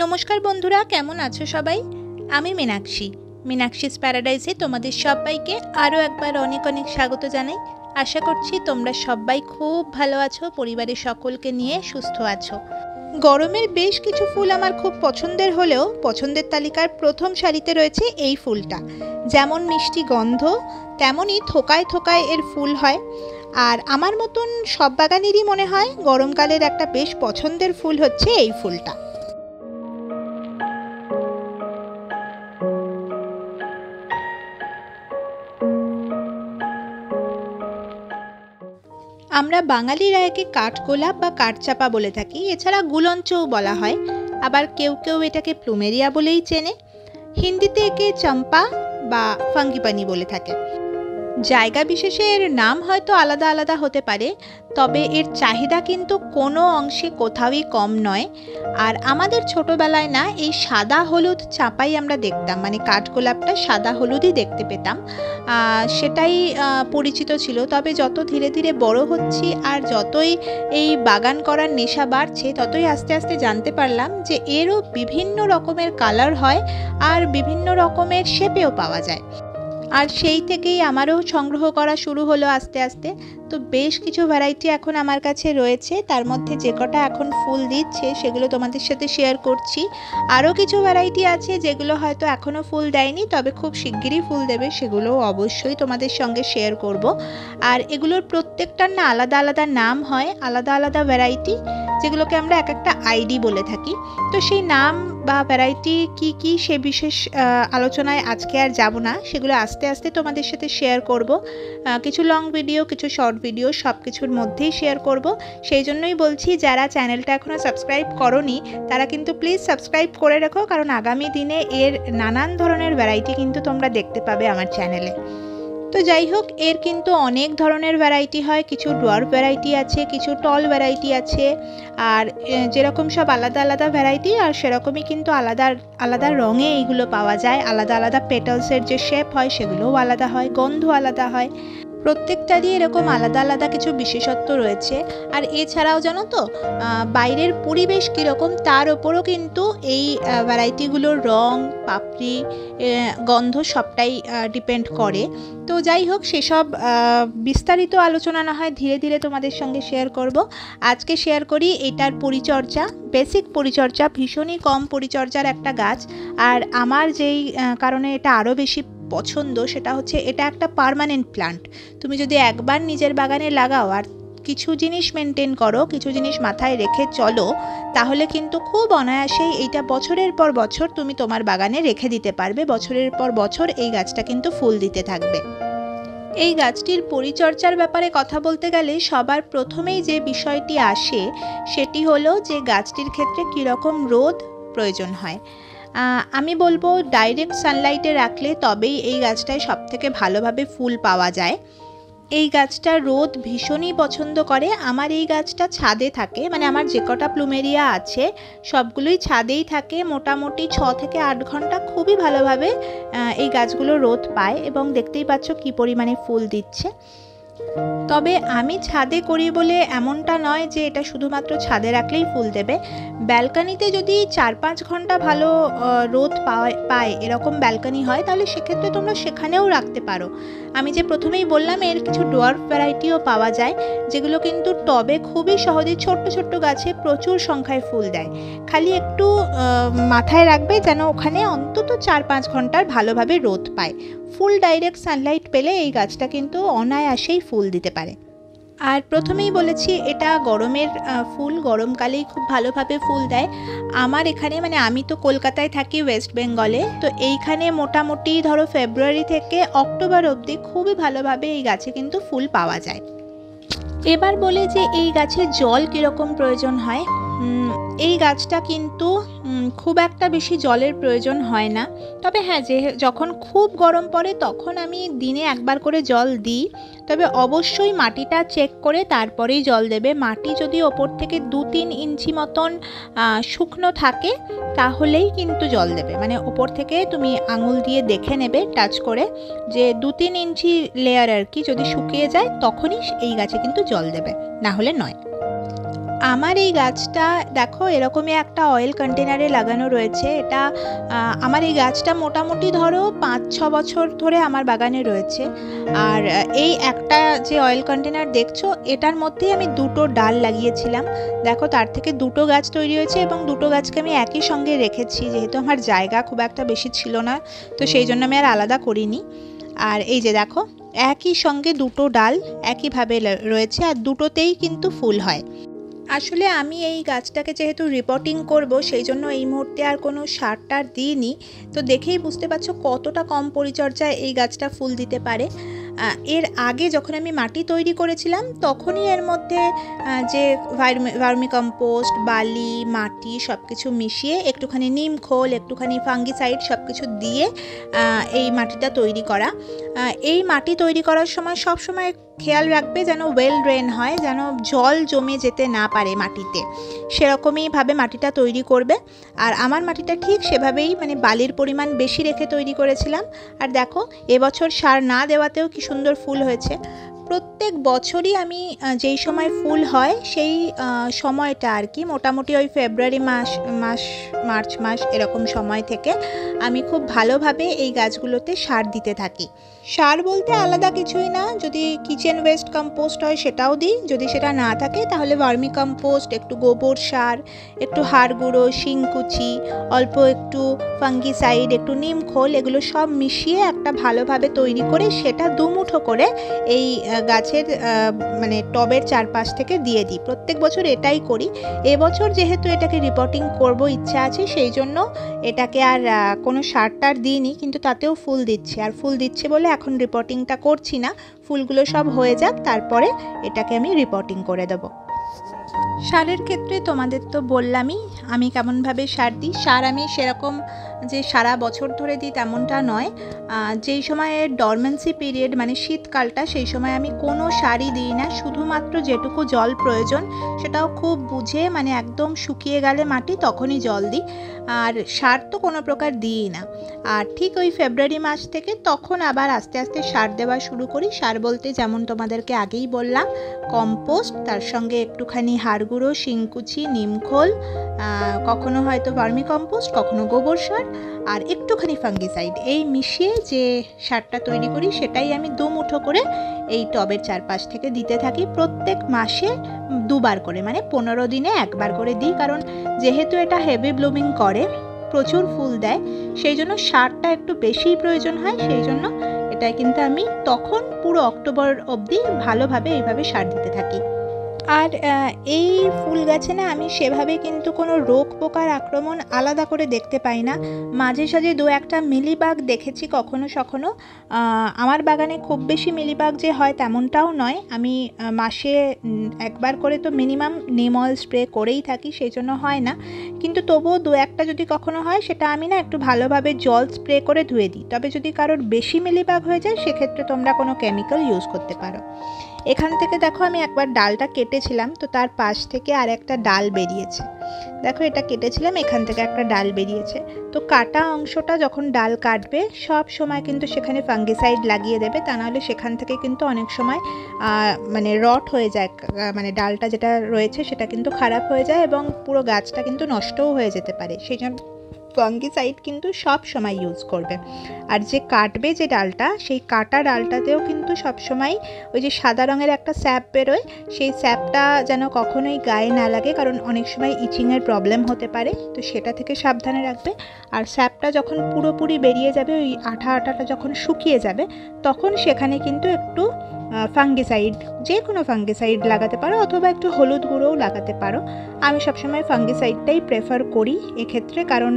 নমস্কার বন্ধুরা, কেমন আছো সবাই? আমি মীনাক্ষীস প্যারাডাইসে তোমাদের সবাইকে আরও একবার অনেক অনেক স্বাগত জানাই। আশা করছি তোমরা সবাই খুব ভালো আছো, পরিবারের সকলকে নিয়ে সুস্থ আছো। গরমের বেশ কিছু ফুল আমার খুব পছন্দের হলেও পছন্দের তালিকার প্রথম সারিতে রয়েছে এই ফুলটা। যেমন মিষ্টি গন্ধ, তেমনই থোকায় থোকায় এর ফুল হয়। আর আমার মতন সব বাগানেরই মনে হয় গরমকালের একটা বেশ পছন্দের ফুল হচ্ছে এই ফুলটা। আমরা বাঙালিরা একে কাঠগোলাপ বা কাঠচাপা বলে থাকি, এছাড়া গুলঞ্চও বলা হয়। আবার কেউ কেউ এটাকে প্লুমেরিয়া বলেই চেনে। হিন্দিতে একে চম্পা বা ফাঙ্গিপানি বলে থাকে। জায়গা বিশেষে এর নাম হয়তো আলাদা আলাদা হতে পারে, তবে এর চাহিদা কিন্তু কোনো অংশে কোথাওই কম নয়। আর আমাদের ছোটবেলায় না এই সাদা হলুদ চাপাই আমরা দেখতাম, মানে কাঠগোলাপটা সাদা হলুদই দেখতে পেতাম, সেটাই পরিচিত ছিল। তবে যত ধীরে ধীরে বড় হচ্ছি আর যতই এই বাগান করার নেশা বাড়ছে, ততই আস্তে আস্তে জানতে পারলাম যে এরও বিভিন্ন রকমের কালার হয় আর বিভিন্ন রকমের শেপেও পাওয়া যায়। আর সেই থেকেই আমারও সংগ্রহ করা শুরু হলো আস্তে আস্তে। তো বেশ কিছু ভ্যারাইটি এখন আমার কাছে রয়েছে, তার মধ্যে যে কটা এখন ফুল দিচ্ছে সেগুলো তোমাদের সাথে শেয়ার করছি। আরও কিছু ভ্যারাইটি আছে যেগুলো হয়তো এখনও ফুল দেয়নি, তবে খুব শিগগিরই ফুল দেবে, সেগুলো অবশ্যই তোমাদের সঙ্গে শেয়ার করব। আর এগুলোর প্রত্যেকটার না আলাদা আলাদা নাম হয়, আলাদা আলাদা ভ্যারাইটি, যেগুলোকে আমরা এক একটা আইডি বলে থাকি। তো সেই নাম বা ভ্যারাইটি কি কি সে বিশেষ আলোচনায় আজকে আর যাব না, সেগুলো আস্তে আস্তে তোমাদের সাথে শেয়ার করব। কিছু লং ভিডিও, কিছু শর্ট ভিডিও, সব কিছুর মধ্যেই শেয়ার করব। সেই জন্যই বলছি, যারা চ্যানেলটা এখনও সাবস্ক্রাইব করোনি তারা কিন্তু প্লিজ সাবস্ক্রাইব করে রাখো, কারণ আগামী দিনে এর নানান ধরনের ভ্যারাইটি কিন্তু তোমরা দেখতে পাবে আমার চ্যানেলে। তো যাই হোক, এর কিন্তু অনেক ধরনের ভ্যারাইটি হয়। কিছু ডোয়ার্ফ ভ্যারাইটি আছে, কিছু টল ভ্যারাইটি আছে। আর যেরকম সব আলাদা আলাদা ভ্যারাইটি, আর সেরকমই কিন্তু আলাদা আলাদা রঙে এইগুলো পাওয়া যায়। আলাদা আলাদা পেটালসের যে শেপ হয় সেগুলোও আলাদা হয়, গন্ধ আলাদা হয়। প্রত্যেকটারই এরকম আলাদা আলাদা কিছু বিশেষত্ব রয়েছে। আর এছাড়াও জানো তো, বাইরের পরিবেশ কীরকম তার ওপরও কিন্তু এই ভ্যারাইটিগুলোর রং, পাপড়ি, গন্ধ সবটাই ডিপেন্ড করে। তো যাই হোক, সেসব বিস্তারিত আলোচনা না হয় ধীরে ধীরে তোমাদের সঙ্গে শেয়ার করব। আজকে শেয়ার করি এটার পরিচর্যা, বেসিক পরিচর্যা, ভীষণই কম পরিচর্যার একটা গাছ। আর আমার যেই কারণে এটা আরও বেশি পছন্দ, সেটা হচ্ছে এটা একটা পার্মানেন্ট প্লান্ট। তুমি যদি একবার নিজের বাগানে লাগাও আর কিছু জিনিস মেনটেন করো, কিছু জিনিস মাথায় রেখে চলো, তাহলে কিন্তু খুব অনায়াসেই এইটা বছরের পর বছর তুমি তোমার বাগানে রেখে দিতে পারবে। বছরের পর বছর এই গাছটা কিন্তু ফুল দিতে থাকবে। এই গাছটির পরিচর্যার ব্যাপারে কথা বলতে গেলে সবার প্রথমেই যে বিষয়টি আসে সেটি হলো যে গাছটির ক্ষেত্রে কীরকম রোদ প্রয়োজন হয়। আমি বলবো ডাইরেক্ট সানলাইটে রাখলে তবেই এই গাছটায় সবথেকে ভালোভাবে ফুল পাওয়া যায়। এই গাছটা রোদ ভীষণই পছন্দ করে। আমার এই গাছটা ছাদে থাকে, মানে আমার যে কটা প্লুমেরিয়া আছে সবগুলোই ছাদেই থাকে। মোটামুটি 6 থেকে 8 ঘন্টা খুবই ভালোভাবে এই গাছগুলো রোদ পায়, এবং দেখতেই পাচ্ছ কী পরিমাণে ফুল দিচ্ছে। তবে আমি ছাদে করি বলে এমনটা নয় যে এটা শুধুমাত্র ছাদে রাখলেই ফুল দেবে। ব্যালকানিতে যদি 4-5 ঘন্টা ভালো রোদ পায় এরকম ব্যালকানি হয়, তাহলে সেক্ষেত্রে তোমরা সেখানেও রাখতে পারো। আমি যে প্রথমেই বললাম এর কিছু ডোয়ার্ফ ভ্যারাইটিও পাওয়া যায়, যেগুলো কিন্তু টবে খুবই সহজে ছোট্ট ছোট্ট গাছে প্রচুর সংখ্যায় ফুল দেয়। খালি একটু মাথায় রাখবে যেন ওখানে অন্তত 4-5 ঘন্টার ভালোভাবে রোদ পায়। ফুল ডাইরেক্ট সানলাইট পেলে এই গাছটা কিন্তু অনায়াসেই ফুল দিতে পারে। আর প্রথমেই বলেছি এটা গরমের ফুল, গরমকালেই খুব ভালোভাবে ফুল দেয়। আমার এখানে, মানে আমি তো কলকাতায় থাকি, ওয়েস্ট বেঙ্গলে, তো এইখানে মোটামুটি ধরো ফেব্রুয়ারি থেকে অক্টোবর অবধি খুবই ভালোভাবে এই গাছে কিন্তু ফুল পাওয়া যায়। এবার বলে যে এই গাছে জল কীরকম প্রয়োজন হয়। এই গাছটা কিন্তু খুব একটা বেশি জলের প্রয়োজন হয় না। তবে হ্যাঁ, যখন খুব গরম পড়ে তখন আমি দিনে একবার করে জল দিই। তবে অবশ্যই মাটিটা চেক করে তারপরেই জল দেবে। মাটি যদি ওপর থেকে 2-3 ইঞ্চি মতন শুকনো থাকে তাহলেই কিন্তু জল দেবে। মানে ওপর থেকে তুমি আঙুল দিয়ে দেখে নেবে টাচ করে যে 2-3 ইঞ্চি লেয়ার আর কি যদি শুকিয়ে যায় তখনই এই গাছে কিন্তু জল দেবে, না হলে নয়। আমার এই গাছটা দেখো এরকমই একটা অয়েল কন্টেনারে লাগানো রয়েছে। এটা আমার এই গাছটা মোটামুটি ধরো 5-6 বছর ধরে আমার বাগানে রয়েছে। আর এই একটা যে অয়েল কন্টেনার দেখছো এটার মধ্যেই আমি দুটো ডাল লাগিয়েছিলাম। দেখো তার থেকে দুটো গাছ তৈরি হয়েছে এবং দুটো গাছকে আমি একই সঙ্গে রেখেছি, যেহেতু আমার জায়গা খুব একটা বেশি ছিল না, তো সেই জন্য আমি আর আলাদা করিনি। আর এই যে দেখো একই সঙ্গে দুটো ডাল একইভাবে রয়েছে, আর দুটোতেই কিন্তু ফুল হয়। আসলে আমি এই গাছটাকে যেহেতু রিপোর্টিং করব, সেই জন্য এই মুহূর্তে আর কোনো সার টার দিইনি। তো দেখেই বুঝতে পারছো কতটা কম পরিচর্যায় এই গাছটা ফুল দিতে পারে। এর আগে যখন আমি মাটি তৈরি করেছিলাম তখনই এর মধ্যে যে ভার্মি কম্পোস্ট, বালি, মাটি সব কিছু মিশিয়ে একটুখানি নিম খোল, একটুখানি ফাঙ্গিসাইড সব কিছু দিয়ে এই মাটিটা তৈরি করা। এই মাটি তৈরি করার সময় সব সময় খেয়াল রাখবে যেন ওয়েল ড্রেন হয়, যেন জল জমে যেতে না পারে মাটিতে, সেরকমইভাবে মাটিটা তৈরি করবে। আর আমার মাটিটা ঠিক সেভাবেই মানে বালির পরিমাণ বেশি রেখে তৈরি করেছিলাম। আর দেখো এবছর সার না দেওয়াতেও কি সুন্দর ফুল হয়েছে। প্রত্যেক বছরই আমি যেই সময় ফুল হয় সেই সময়টা আর কি মোটামুটি ওই ফেব্রুয়ারি মার্চ মাস এরকম সময় থেকে আমি খুব ভালোভাবে এই গাছগুলোতে সার দিতে থাকি। সার বলতে আলাদা কিছুই না, যদি কিচেন ওয়েস্ট কম্পোস্ট হয় সেটাও দিই, যদি সেটা না থাকে তাহলে ভার্মি কম্পোস্ট, একটু গোবর সার, একটু হাড় গুঁড়ো, শিংকুচি, অল্প একটু ফাঙ্গিসাইড, একটু নিম খোল, এগুলো সব মিশিয়ে একটা ভালোভাবে তৈরি করে সেটা দুমুঠো করে এই গাছের মানে টবের চারপাশ থেকে দিয়ে দিই। প্রত্যেক বছর এটাই করি। এবছর যেহেতু এটাকে রিপোর্টিং করব ইচ্ছা আছে, সেই জন্য এটাকে আর কোনো সার টার দিইনি, কিন্তু তাতেও ফুল দিচ্ছে। আর ফুল দিচ্ছে বলে এখন রিপোর্টিংটা করছি না, ফুলগুলো সব হয়ে যাক তারপরে এটাকে আমি রিপোর্টিং করে দেবো। সারের ক্ষেত্রে তোমাদের তো বললামই আমি কেমনভাবে সার দিই। সার আমি সেরকম যে সারা বছর ধরে দিই তেমনটা নয়। যেই সময়ে ডরমেন্সি পিরিয়ড মানে শীতকালটা, সেই সময় আমি কোনো সারই দিই না, শুধুমাত্র যেটুকু জল প্রয়োজন সেটাও খুব বুঝে মানে একদম শুকিয়ে গেলে মাটি তখনই জল দিই। আর সার তো কোনো প্রকার দিই না। আর ঠিক ওই ফেব্রুয়ারি মাস থেকে তখন আবার আস্তে আস্তে সার দেওয়া শুরু করি। সার বলতে যেমন তোমাদেরকে আগেই বললাম, কম্পোস্ট, তার সঙ্গে একটুখানি হাড় গুঁড়ো, শিংকুচি, নিমখোল, কখনো হয়তো ভার্মি কম্পোস্ট, কখনো গোবর সার, আর একটুখানি ফাঙ্গিসাইড, এই মিশিয়ে যে সারটা তৈরি করি সেটাই আমি দুমুঠো করে এই টবের চারপাশ থেকে দিতে থাকি। প্রত্যেক মাসে দুবার করে, মানে 15 দিনে একবার করে দিই, কারণ যেহেতু এটা হেভি ব্লুমিং করে, প্রচুর ফুল দেয়, সেই জন্য সারটা একটু বেশিই প্রয়োজন হয়। সেই জন্য এটা কিন্তু আমি তখন পুরো অক্টোবর অবধি ভালোভাবে এইভাবে সার দিতে থাকি। আর এই ফুল গাছে না আমি সেভাবে কিন্তু কোনো রোগ পোকার আক্রমণ আলাদা করে দেখতে পাই না। মাঝে সাঝে দু একটা মিলিবাগ দেখেছি কখনো সখনো। আমার বাগানে খুব বেশি মিলিবাগ যে হয় তেমনটাও নয়। আমি মাসে একবার করে তো মিনিমাম নিম অয়েল স্প্রে করেই থাকি, সেই জন্য হয় না। কিন্তু তবুও দু একটা যদি কখনো হয় সেটা আমি না একটু ভালোভাবে জল স্প্রে করে ধুয়ে দিই। তবে যদি কারোর বেশি মিলিবাগ হয়ে যায় সেক্ষেত্রে তোমরা কোনো কেমিক্যাল ইউজ করতে পারো। এখান থেকে দেখো আমি একবার ডালটা কেটেছিলাম, তো তার পাশ থেকে আর একটা ডাল বেরিয়েছে। দেখো এটা কেটেছিলাম, এখান থেকে একটা ডাল বেরিয়েছে। তো কাটা অংশটা যখন ডাল কাটবে সব সময় কিন্তু সেখানে ফাঙ্গিসাইড লাগিয়ে দেবে, তা নাহলে সেখান থেকে কিন্তু অনেক সময় মানে রট হয়ে যায়, মানে ডালটা যেটা রয়েছে সেটা কিন্তু খারাপ হয়ে যায় এবং পুরো গাছটা কিন্তু নষ্টও হয়ে যেতে পারে। সেই জন্য ফাঙ্গিসাইড কিন্তু সব সময় ইউজ করবে। আর যে কাটবে যে ডালটা, সেই কাটা ডালটাতেও কিন্তু সব সময় ওই যে সাদা রঙের একটা স্যাপ বেরোয়, সেই স্যাপটা যেন কখনোই গায়ে না লাগে, কারণ অনেক সময় ইচিংয়ের প্রবলেম হতে পারে, তো সেটা থেকে সাবধানে রাখবে। আর স্যাপটা যখন পুরোপুরি বেরিয়ে যাবে, ওই আঠাটা যখন শুকিয়ে যাবে, তখন সেখানে কিন্তু একটু ফাঙ্গিসাইড, যে কোনো ফাঙ্গিসাইড লাগাতে পারো, অথবা একটু হলুদ গুঁড়োও লাগাতে পারো। আমি সবসময় ফাঙ্গিসাইডটাই প্রেফার করি এক্ষেত্রে, কারণ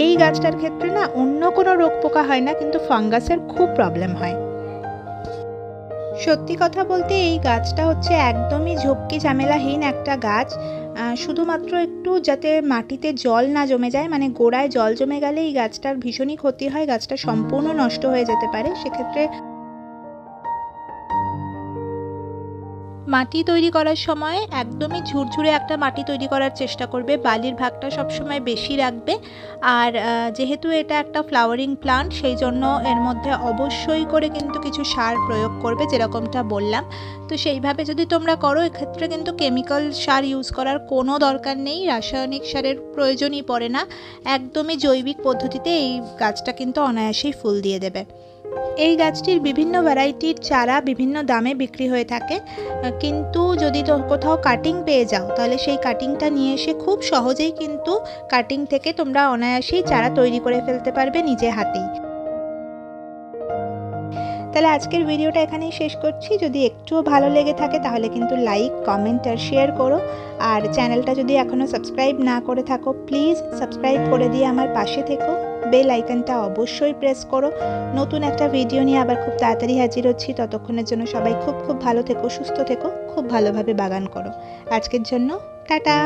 এই গাছটার ক্ষেত্রে না অন্য কোনো রোগ পোকা হয় না, কিন্তু ফাঙ্গাসের খুব প্রবলেম হয়। সত্যি কথা বলতে এই গাছটা হচ্ছে একদমই ঝক্কি ঝামেলাহীন একটা গাছ। শুধুমাত্র একটু যাতে মাটিতে জল না জমে যায়, মানে গোড়ায় জল জমে গেলে এই গাছটার ভীষণই ক্ষতি হয়, গাছটা সম্পূর্ণ নষ্ট হয়ে যেতে পারে। সেক্ষেত্রে মাটি তৈরি করার সময় একদমই ঝুরঝুরে একটা মাটি তৈরি করার চেষ্টা করবে, বালির ভাগটা সবসময় বেশি রাখবে। আর যেহেতু এটা একটা ফ্লাওয়ারিং প্লান্ট, সেই জন্য এর মধ্যে অবশ্যই করে কিন্তু কিছু সার প্রয়োগ করবে, যেরকমটা বললাম। তো সেইভাবে যদি তোমরা করো, এক্ষেত্রে কিন্তু কেমিক্যাল সার ইউজ করার কোনো দরকার নেই, রাসায়নিক সারের প্রয়োজনই পড়ে না। একদমই জৈবিক পদ্ধতিতে এই গাছটা কিন্তু অনায়াসেই ফুল দিয়ে দেবে। এই গাছটির বিভিন্ন ভ্যারাইটির চারা বিভিন্ন দামে বিক্রি হয়ে থাকে, কিন্তু যদি কোথাও কাটিং পেয়ে যাও তাহলে সেই কাটিংটা নিয়ে এসে খুব সহজেই কিন্তু কাটিং থেকে তোমরা অনায়াসেই চারা তৈরি করে ফেলতে পারবে নিজে হাতেই। তাহলে আজকের ভিডিওটা এখানেই শেষ করছি। যদি একটুও ভালো লেগে থাকে তাহলে কিন্তু লাইক, কমেন্ট আর শেয়ার করো। আর চ্যানেলটা যদি এখনও সাবস্ক্রাইব না করে থাকো, প্লিজ সাবস্ক্রাইব করে দিয়ে আমার পাশে থেকো। বেল আইকনটা অবশ্যই প্রেস করো। নতুন একটা ভিডিও নিয়ে আবার খুব তাড়াতাড়ি হাজির হচ্ছি। ততক্ষণের জন্য সবাই খুব খুব ভালো থেকো, সুস্থ থেকো, খুব ভালোভাবে বাগান করো। আজকের জন্য টাটা।